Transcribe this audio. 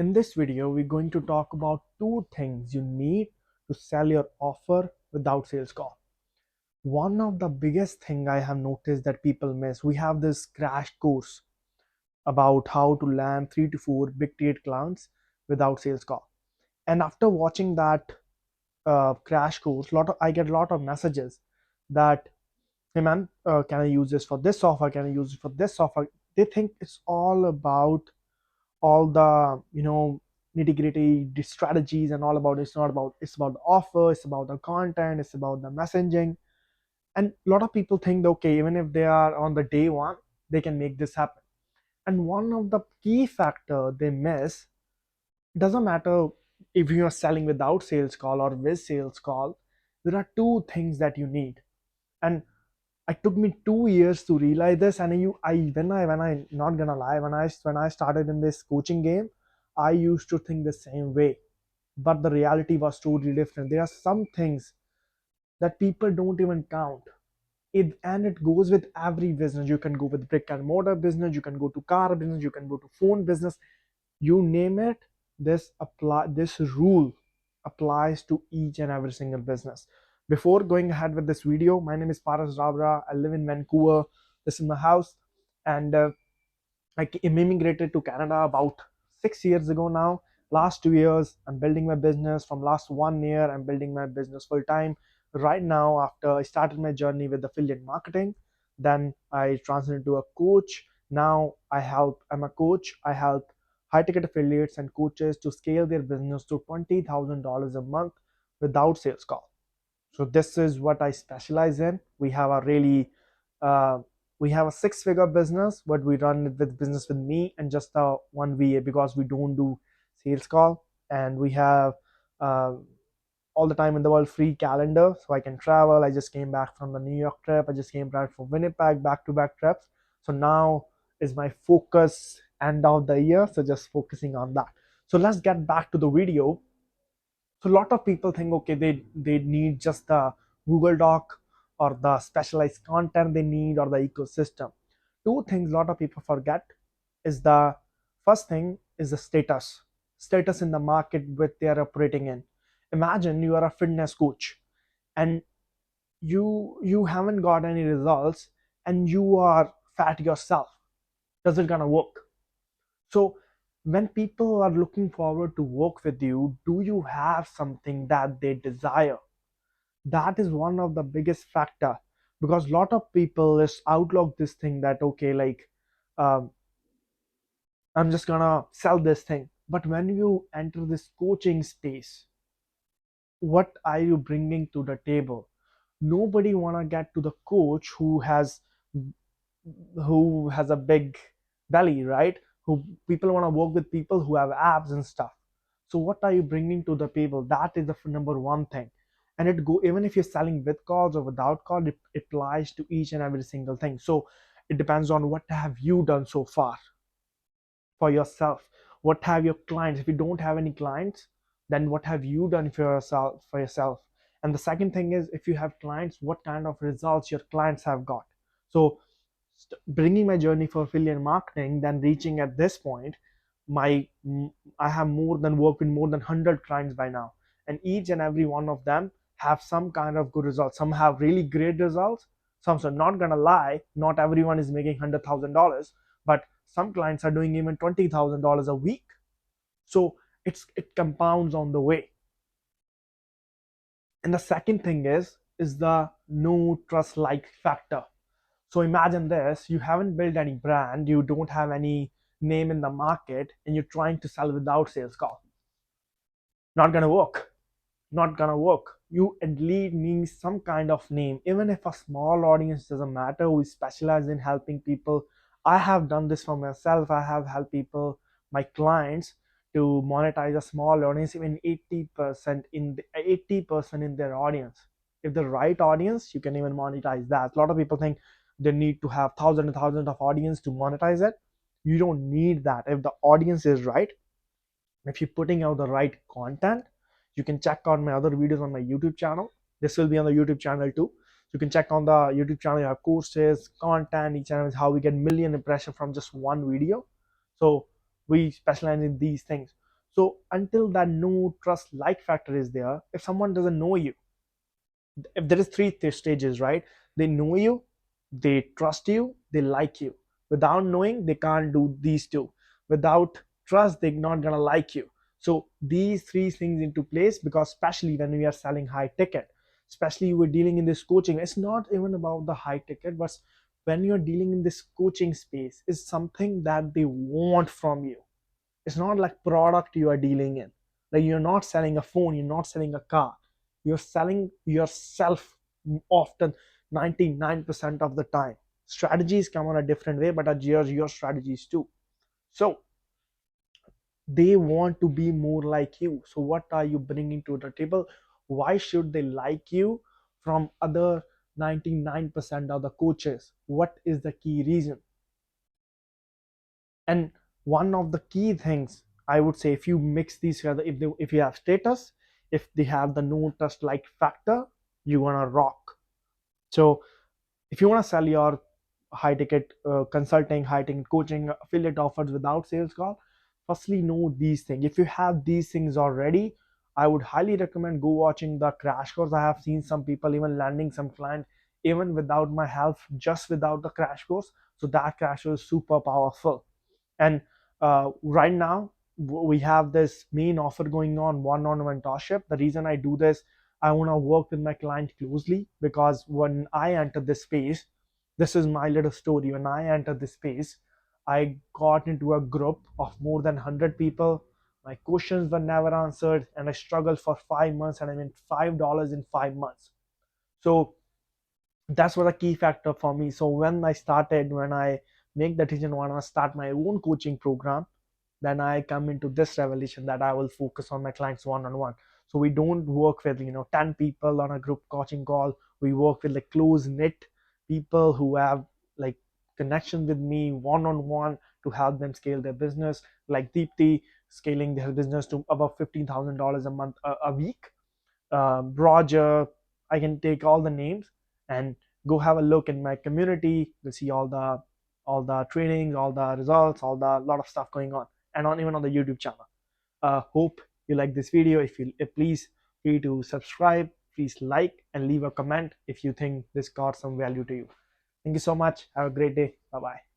In this video, we're going to talk about two things you need to sell your offer without sales call. One of the biggest thing I have noticed that people miss, we have this crash course about how to land 3 to 4 big ticket clients without sales call. And after watching that crash course, I get a lot of messages that, hey man, can I use this for this offer? Can I use it for this offer? They think it's all about all the nitty gritty strategies and all about it's not about it's about the offer, it's about the content, it's about the messaging. And a lot of people think that, okay, even if they are on the day one, they can make this happen. And one of the key factor they miss, it doesn't matter if you are selling without sales call or with sales call, there are two things that you need. And it took me 2 years to realize this. And when I not gonna lie, when I started in this coaching game, I used to think the same way, but the reality was totally different. There are some things that people don't even count. And it goes with every business. You can go with brick and mortar business, you can go to car business, you can go to phone business, you name it. This rule applies to each and every single business. Before going ahead with this video, my name is Dabra. I live in Vancouver. This is my house. And I immigrated to Canada about 6 years ago now. Last 2 years, I'm building my business. From last 1 year, I'm building my business full time. Right now, after I started my journey with affiliate marketing, then I transitioned to a coach. Now I'm a coach. I help high ticket affiliates and coaches to scale their business to $20,000 a month without sales call. So this is what I specialize in. Uh, we have a six-figure business, but we run it with business with me and just one VA, because we don't do sales call. And we have uh, all the time in the world free calendar, so I can travel. I just came back from the New York trip. I just came back from Winnipeg, back-to-back trips. So now is my focus end of the year, so just focusing on that. So let's get back to the video. So a lot of people think, okay, they need just the Google Doc or the specialized content they need or the ecosystem. Two things a lot of people forget is the first thing is the status in the market which they are operating in. Imagine you are a fitness coach and you haven't got any results and you are fat yourself. Does it gonna work? So when people are looking forward to work with you, do you have something that they desire? That is one of the biggest factor, because a lot of people is outlook this thing that, okay, like, um, I'm just gonna sell this thing. But when you enter this coaching space, what are you bringing to the table? Nobody wanna get to the coach who has a big belly, right? Who people want to work with people who have abs and stuff. So what are you bringing to the table? That is the number one thing. And it go even if you're selling with calls or without call, it applies to each and every single thing. So it depends on what have you done so far for yourself. What have your clients? If you don't have any clients, then what have you done for yourself? And the second thing is, if you have clients, what kind of results your clients have got. So bringing my journey for affiliate marketing, then reaching at this point, my I have more than worked with more than 100 clients by now, and each and every one of them have some kind of good results. Some have really great results. Some are not gonna lie, not everyone is making $100,000, but some clients are doing even $20,000 a week. So it compounds on the way. And the second thing is the no trust like factor. So imagine this, you haven't built any brand, you don't have any name in the market, and you're trying to sell without sales call. Not gonna work. Not gonna work. You at least need some kind of name, even if a small audience, doesn't matter. We specialize in helping people. I have done this for myself. I have helped people, my clients, to monetize a small audience, even 80% in their audience. If the right audience, you can even monetize that. A lot of people think they need to have thousands and thousands of audience to monetize it. You don't need that. If the audience is right, if you're putting out the right content, you can check out my other videos on my YouTube channel. This will be on the YouTube channel too. You can check on the YouTube channel. You have courses, content. Each channel is how we get million impression from just one video. So we specialize in these things. So until that no trust like factor is there, if someone doesn't know you, if there is stages, right? They know you, they trust you, they like you. Without knowing, they can't do these two. Without trust, they're not gonna like you. So these three things into place, because especially when we are selling high ticket, especially we're dealing in this coaching, it's not even about the high ticket, but when you're dealing in this coaching space, it's something that they want from you. It's not like product you are dealing in. Like you're not selling a phone, you're not selling a car. You're selling yourself often 99% of the time. Strategies come on a different way, but adjust your strategies too. So they want to be more like you. So what are you bringing to the table? Why should they like you from other 99% of the coaches? What is the key reason? And one of the key things I would say, if you mix these together, if you have status, if they have the no trust like factor, you're gonna rock. So if you want to sell your high ticket consulting, high ticket coaching, affiliate offers without sales call, firstly know these things. If you have these things already, I would highly recommend go watching the crash course. I have seen some people even landing some client even without my help, just without the crash course. So that crash was super powerful. And right now we have this main offer going on, one-on-one mentorship. The reason I do this, I want to work with my client closely, because when I entered this space, this is my little story. When I entered this space, I got into a group of more than 100 people. My questions were never answered, and I struggled for 5 months, and I made $5 in 5 months. So that's what a key factor for me. So when I make the decision, when I start my own coaching program, then I come into this revelation that I will focus on my clients one-on-one. So we don't work with 10 people on a group coaching call. We work with like close knit people who have like connection with me one-on-one to help them scale their business, like Deepti scaling their business to about $15,000 a month, a week. Roger, I can take all the names and go have a look in my community. You'll see all the trainings, all the results, all the lot of stuff going on, and on even on the YouTube channel. Hope you like this video. If please free to subscribe, please like and leave a comment if you think this got some value to you. Thank you so much. Have a great day. Bye bye.